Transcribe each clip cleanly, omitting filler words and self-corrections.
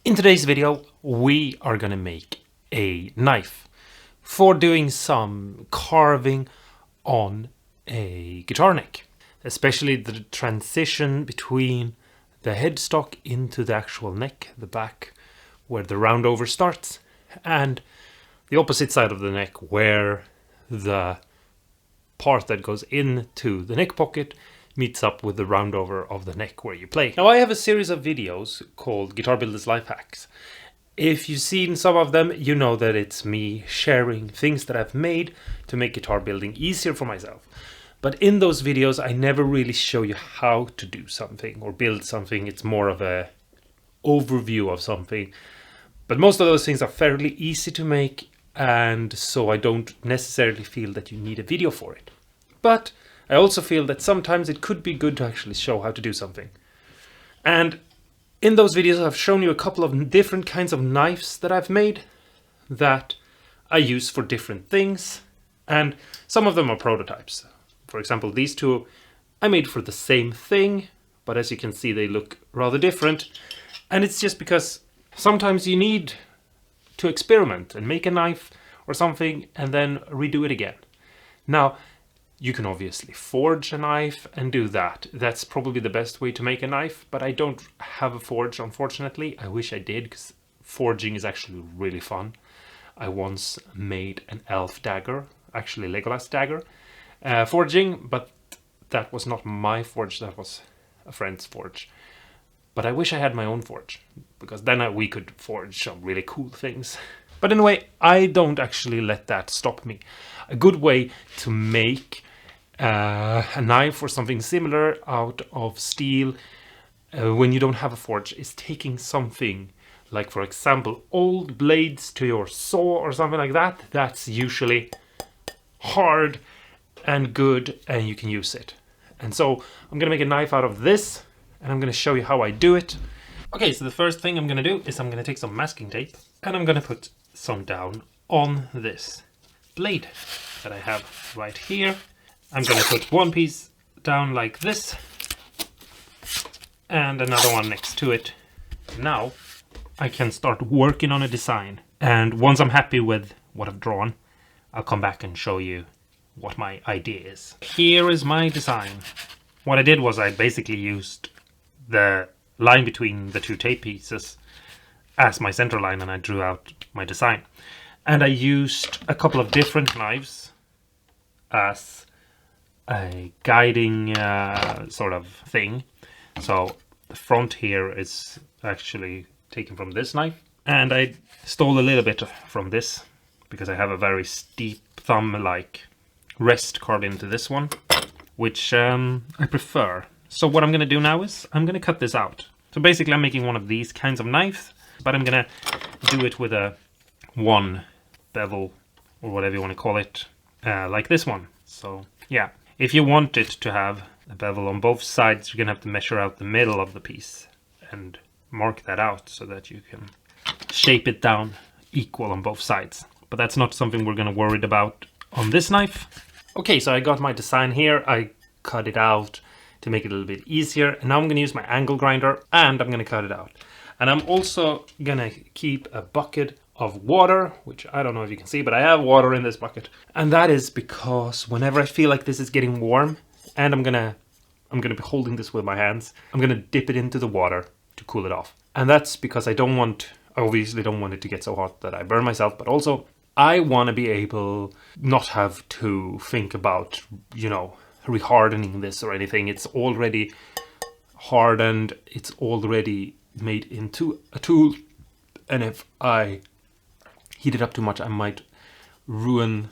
In today's video, we are gonna make a knife for doing some carving on a guitar neck. Especially the transition between the headstock into the actual neck, the back where the roundover starts, and the opposite side of the neck where the part that goes into the neck pocket meets up with the roundover of the neck where you play. Now I have a series of videos called Guitar Builders Life Hacks. If you've seen some of them, you know that it's me sharing things that I've made to make guitar building easier for myself. But in those videos I never really show you how to do something or build something. It's more of a overview of something. But most of those things are fairly easy to make, and so I don't necessarily feel that you need a video for it. But I also feel that sometimes it could be good to actually show how to do something. And in those videos I've shown you a couple of different kinds of knives that I've made that I use for different things, and some of them are prototypes. For example, these two I made for the same thing, but as you can see they look rather different, and it's just because sometimes you need to experiment and make a knife or something and then redo it again. Now, you can obviously forge a knife and do that. That's probably the best way to make a knife, but I don't have a forge, unfortunately. I wish I did, because forging is actually really fun. I once made an elf dagger, actually Legolas dagger, forging, but that was not my forge, that was a friend's forge. But I wish I had my own forge, because then we could forge some really cool things. But anyway, I don't actually let that stop me. A good way to make a knife or something similar out of steel when you don't have a forge is taking something like, for example, old blades to your saw or something like that. That's usually hard and good and you can use it. And so I'm gonna make a knife out of this and I'm gonna show you how I do it. Okay, so the first thing I'm gonna do is I'm gonna take some masking tape and I'm gonna put some down on this blade that I have right here. I'm gonna put one piece down like this and another one next to it. Now I can start working on a design, and once I'm happy with what I've drawn, I'll come back and show you what my idea is. Here is my design. What I did was I basically used the line between the two tape pieces as my center line, and I drew out my design. And I used a couple of different knives as a guiding sort of thing. So the front here is actually taken from this knife, and I stole a little bit from this because I have a very steep thumb-like rest carved into this one, which I prefer. So what I'm going to do now is I'm going to cut this out. So basically I'm making one of these kinds of knives, but I'm going to do it with a one bevel or whatever you want to call it, like this one. So yeah, if you want it to have a bevel on both sides, you're going to have to measure out the middle of the piece and mark that out so that you can shape it down equal on both sides. But that's not something we're going to worry about on this knife. Okay, so I got my design here. I cut it out to make it a little bit easier, and now I'm going to use my angle grinder and I'm going to cut it out. And I'm also going to keep a bucket of water, which I don't know if you can see, but I have water in this bucket. And that is because whenever I feel like this is getting warm and I'm gonna be holding this with my hands, I'm gonna dip it into the water to cool it off. And that's because I obviously don't want it to get so hot that I burn myself, but also I want to be able not have to think about, you know, rehardening this or anything. It's already hardened, it's already made into a tool, and if I heat it up too much I might ruin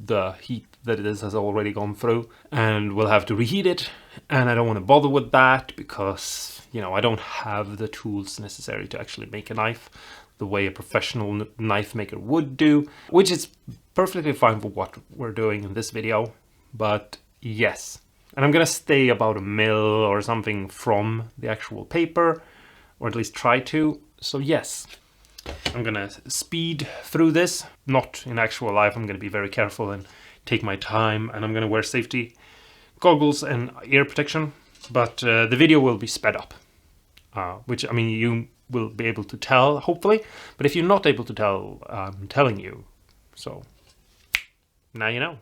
the heat that this has already gone through, and we'll have to reheat it, and I don't want to bother with that because, you know, I don't have the tools necessary to actually make a knife the way a professional knife maker would do, which is perfectly fine for what we're doing in this video. But yes, and I'm gonna stay about 1 mil or something from the actual paper, or at least try to. So yes, I'm gonna speed through this. Not in actual life, I'm gonna be very careful and take my time, and I'm gonna wear safety goggles and ear protection, but the video will be sped up. Which, I mean, you will be able to tell, hopefully. But if you're not able to tell, I'm telling you. So now you know.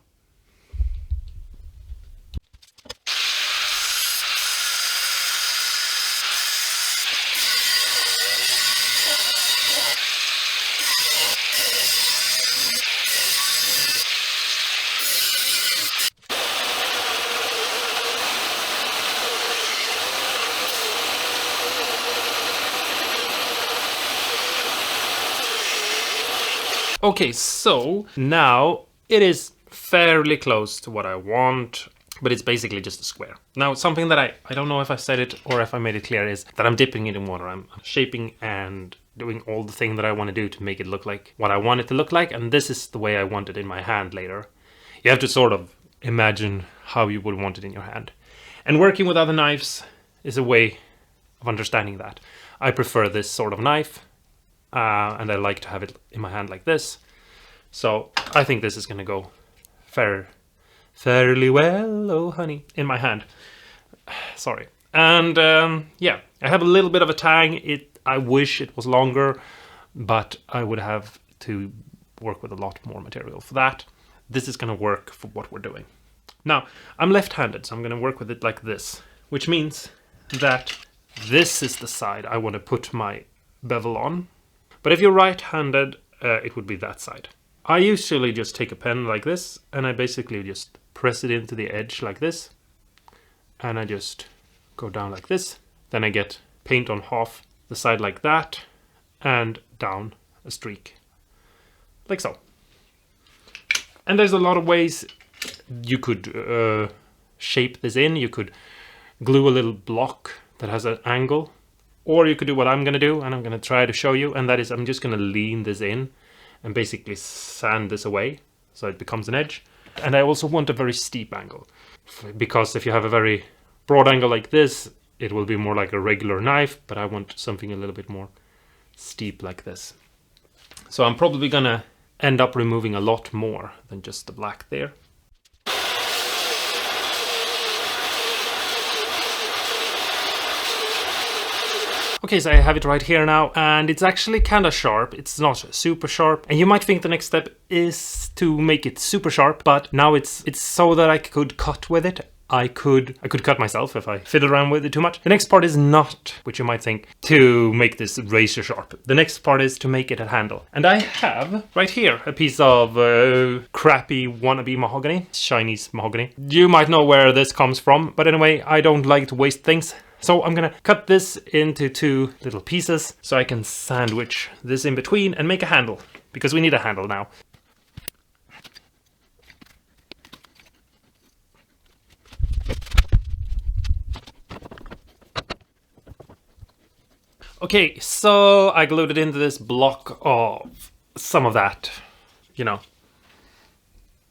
Okay, so now it is fairly close to what I want, but it's basically just a square. Now, something that I don't know if I said it or if I made it clear is that I'm dipping it in water. I'm shaping and doing all the thing that I want to do to make it look like what I want it to look like, and this is the way I want it in my hand later. You have to sort of imagine how you would want it in your hand. And working with other knives is a way of understanding that. I prefer this sort of knife. And I like to have it in my hand like this. So I think this is going to go fairly well, oh honey, in my hand. Sorry. And yeah, I have a little bit of a tang. I wish it was longer, but I would have to work with a lot more material for that. This is going to work for what we're doing. Now, I'm left-handed, so I'm going to work with it like this, which means that this is the side I want to put my bevel on. But if you're right-handed, it would be that side. I usually just take a pen like this, and I basically just press it into the edge like this. And I just go down like this. Then I get paint on half the side like that, and down a streak. Like so. And there's a lot of ways you could shape this in. You could glue a little block that has an angle. Or you could do what I'm going to do, and I'm going to try to show you, and that is I'm just going to lean this in and basically sand this away so it becomes an edge. And I also want a very steep angle, because if you have a very broad angle like this, it will be more like a regular knife, but I want something a little bit more steep like this. So I'm probably going to end up removing a lot more than just the black there. Okay, so I have it right here now, and it's actually kind of sharp. It's not super sharp, and you might think the next step is to make it super sharp, but now it's so that I could cut with it. I could cut myself if I fiddle around with it too much. The next part is not, which you might think, to make this razor sharp. The next part is to make it a handle. And I have right here a piece of crappy wannabe mahogany, Chinese mahogany. You might know where this comes from, but anyway, I don't like to waste things. So I'm gonna cut this into 2 little pieces so I can sandwich this in between and make a handle, because we need a handle now. Okay, so I glued it into this block of some of that, you know,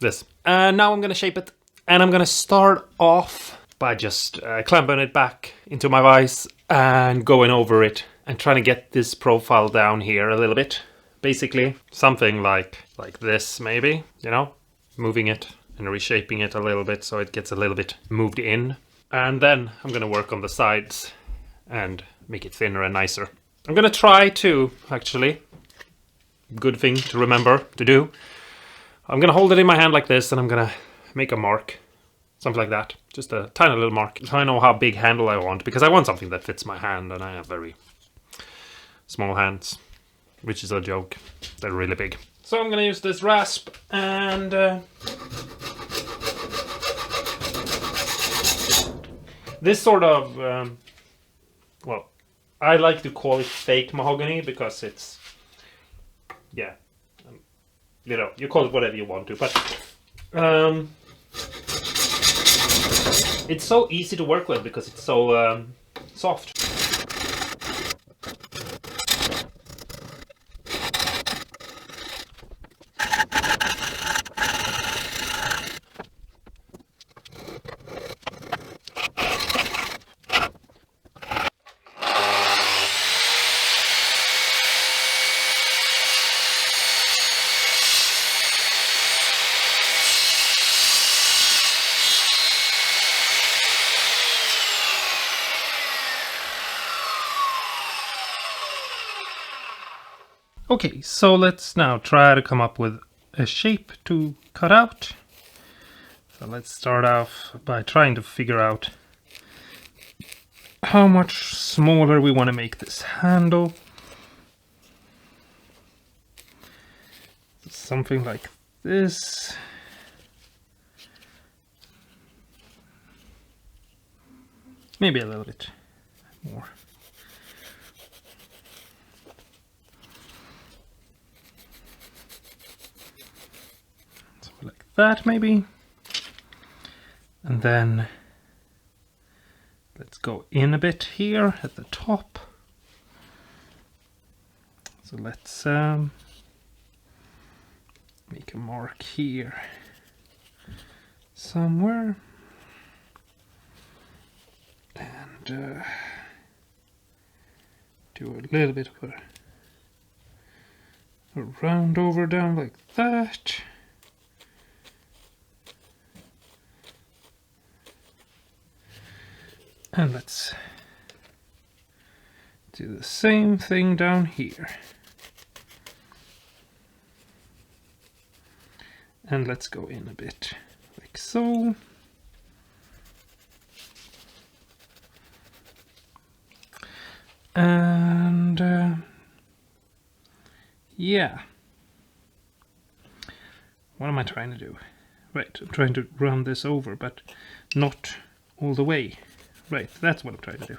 this. And now I'm gonna shape it, and I'm gonna start off by just clamping it back into my vise and going over it and trying to get this profile down here a little bit. Basically, something like this maybe, you know, moving it and reshaping it a little bit so it gets a little bit moved in. And then I'm gonna work on the sides and make it thinner and nicer. I'm gonna try to, actually, good thing to remember to do, I'm gonna hold it in my hand like this, and I'm gonna make a mark. Something like that. Just a tiny little mark. So I know how big handle I want, because I want something that fits my hand, and I have very small hands, which is a joke. They're really big. So I'm gonna use this rasp, and this sort of, well, I like to call it fake mahogany, because it's, yeah, you know, you call it whatever you want to, but it's so easy to work with because it's so soft. Okay, so let's now try to come up with a shape to cut out. So let's start off by trying to figure out how much smaller we want to make this handle. Something like this. Maybe a little bit more. Something like that maybe. And then let's go in a bit here at the top. So let's make a mark here somewhere. And do a little bit of a round over down like that. And let's do the same thing down here. And let's go in a bit like so. And yeah. What am I trying to do? Right, I'm trying to round this over, but not all the way. Right, that's what I'm trying to do.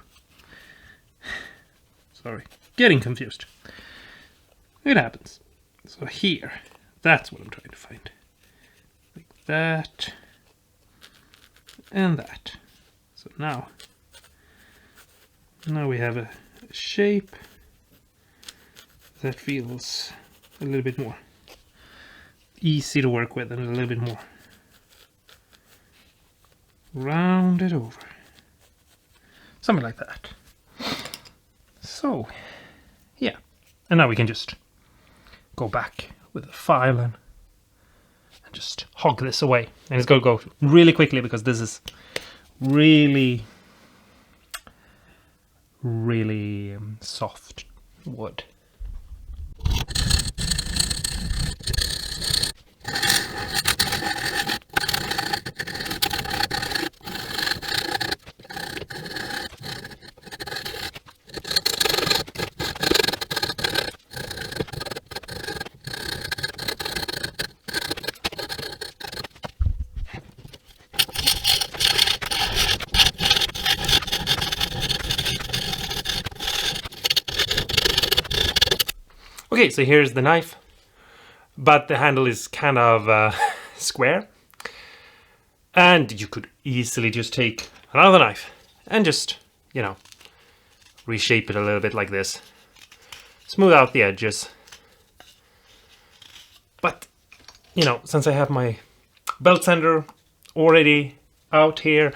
Sorry, getting confused. It happens. So here, that's what I'm trying to find. Like that. And that. So now we have a shape that feels a little bit more easy to work with and a little bit more rounded over. Something like that. So, yeah. And now we can just go back with the file and just hog this away. And it's going to go really quickly because this is really soft wood. Okay, so here's the knife, but the handle is kind of square. And you could easily just take another knife and just, you know, reshape it a little bit like this. Smooth out the edges. But, you know, since I have my belt sander already out here,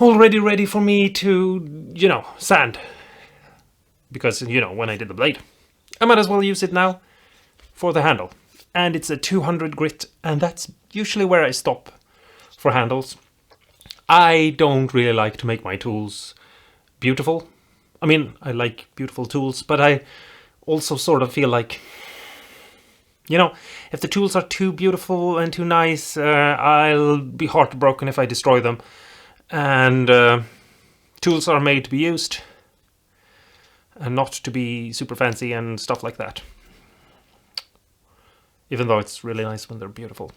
already ready for me to, you know, sand. Because, you know, when I did the blade, I might as well use it now for the handle. And it's a 200 grit, and that's usually where I stop for handles. I don't really like to make my tools beautiful. I mean, I like beautiful tools, but I also sort of feel like, you know, if the tools are too beautiful and too nice, I'll be heartbroken if I destroy them. And tools are made to be used and not to be super fancy and stuff like that. Even though it's really nice when they're beautiful.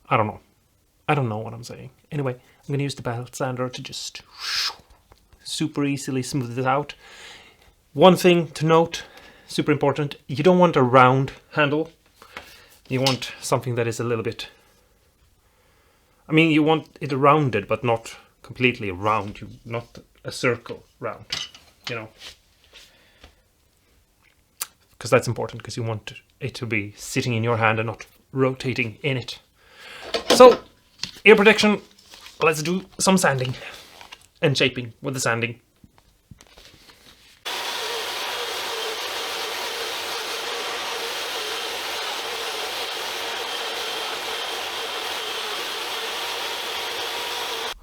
I don't know. I don't know what I'm saying. Anyway, I'm going to use the belt sander to just super easily smooth this out. One thing to note, super important, you don't want a round handle. You want something that is a little bit... I mean, you want it rounded, but not completely round. Not a circle round, you know. Because that's important, because you want it to be sitting in your hand and not rotating in it. So, ear protection, let's do some sanding and shaping with the sanding.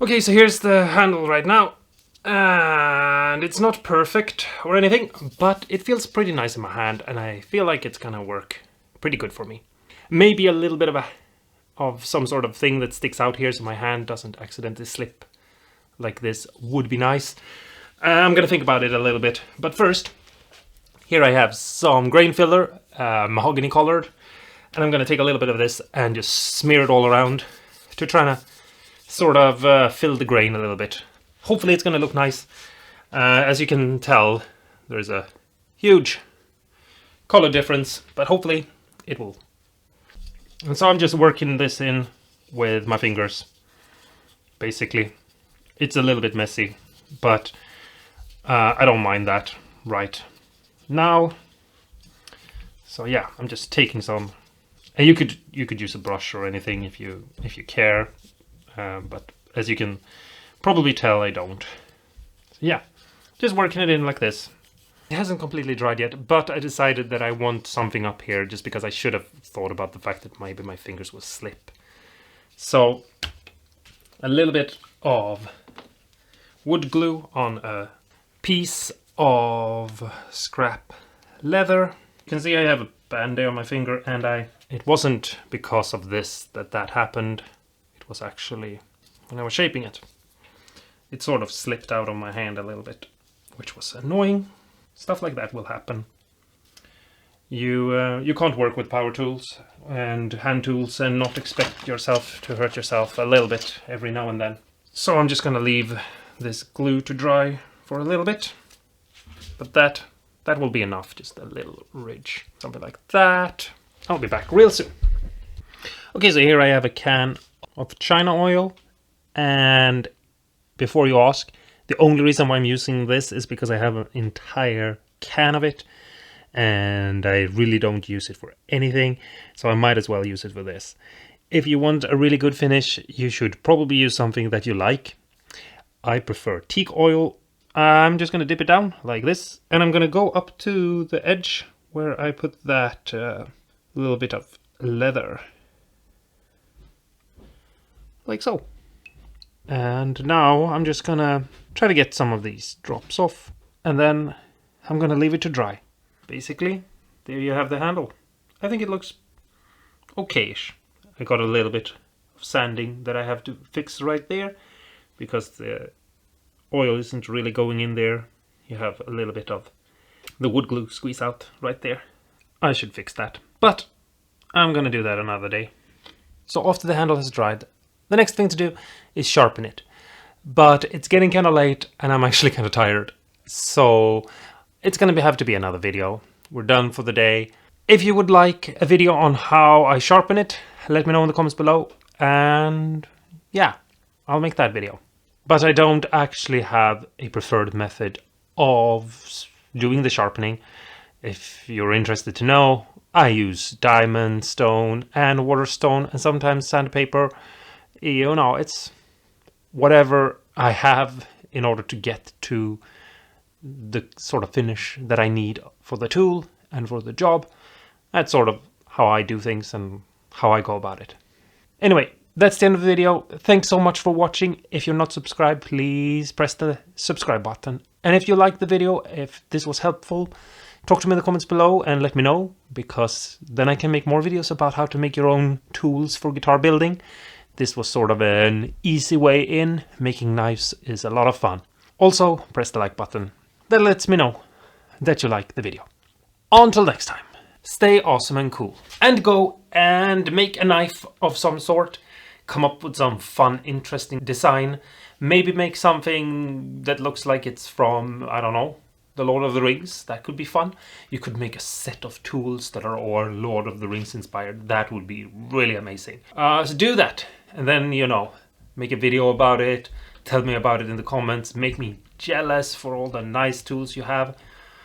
Okay, so here's the handle right now. And it's not perfect or anything, but it feels pretty nice in my hand, and I feel like it's gonna work pretty good for me. Maybe a little bit of some sort of thing that sticks out here so my hand doesn't accidentally slip like this would be nice. I'm gonna think about it a little bit, but first, here I have some grain filler, mahogany colored, and I'm gonna take a little bit of this and just smear it all around to try to sort of fill the grain a little bit. Hopefully it's gonna look nice. As you can tell, there's a huge color difference, but hopefully it will. And so I'm just working this in with my fingers, basically. It's a little bit messy, but I don't mind that right now. So yeah, I'm just taking some, and you could use a brush or anything if you care, but as you can probably tell, I don't. So yeah, just working it in like this. It hasn't completely dried yet, but I decided that I want something up here just because I should have thought about the fact that maybe my fingers will slip. So a little bit of wood glue on a piece of scrap leather. You can see I have a band-aid on my finger, and it wasn't because of this that happened. It was actually when I was shaping it. It sort of slipped out of my hand a little bit, which was annoying. Stuff like that will happen. You can't work with power tools and hand tools and not expect yourself to hurt yourself a little bit every now and then. So I'm just gonna leave this glue to dry for a little bit, but that will be enough. Just a little ridge, something like that. I'll be back real soon. Okay, so here I have a can of China oil, and before you ask, the only reason why I'm using this is because I have an entire can of it, and I really don't use it for anything, so I might as well use it for this. If you want a really good finish, you should probably use something that you like. I prefer teak oil. I'm just going to dip it down like this, and I'm going to go up to the edge where I put that little bit of leather, like so. And now I'm just gonna try to get some of these drops off, and then I'm gonna leave it to dry. Basically, there you have the handle. I think it looks okay-ish. I got a little bit of sanding that I have to fix right there because the oil isn't really going in there. You have a little bit of the wood glue squeeze out right there. I should fix that, but I'm gonna do that another day. So after the handle has dried, the next thing to do is sharpen it. But it's getting kind of late and I'm actually kind of tired. So it's going to have to be another video. We're done for the day. If you would like a video on how I sharpen it, let me know in the comments below. And yeah, I'll make that video. But I don't actually have a preferred method of doing the sharpening. If you're interested to know, I use diamond stone and waterstone and sometimes sandpaper. You know, it's whatever I have in order to get to the sort of finish that I need for the tool and for the job. That's sort of how I do things and how I go about it. Anyway, that's the end of the video. Thanks so much for watching. If you're not subscribed, please press the subscribe button. And if you liked the video, if this was helpful, talk to me in the comments below and let me know, because then I can make more videos about how to make your own tools for guitar building. This was sort of an easy way in. Making knives is a lot of fun. Also, press the like button. That lets me know that you like the video. Until next time, stay awesome and cool. And go and make a knife of some sort. Come up with some fun, interesting design. Maybe make something that looks like it's from, I don't know, the Lord of the Rings. That could be fun. You could make a set of tools that are all Lord of the Rings inspired. That would be really amazing. So do that. And then, you know, make a video about it. Tell me about it in the comments. Make me jealous for all the nice tools you have.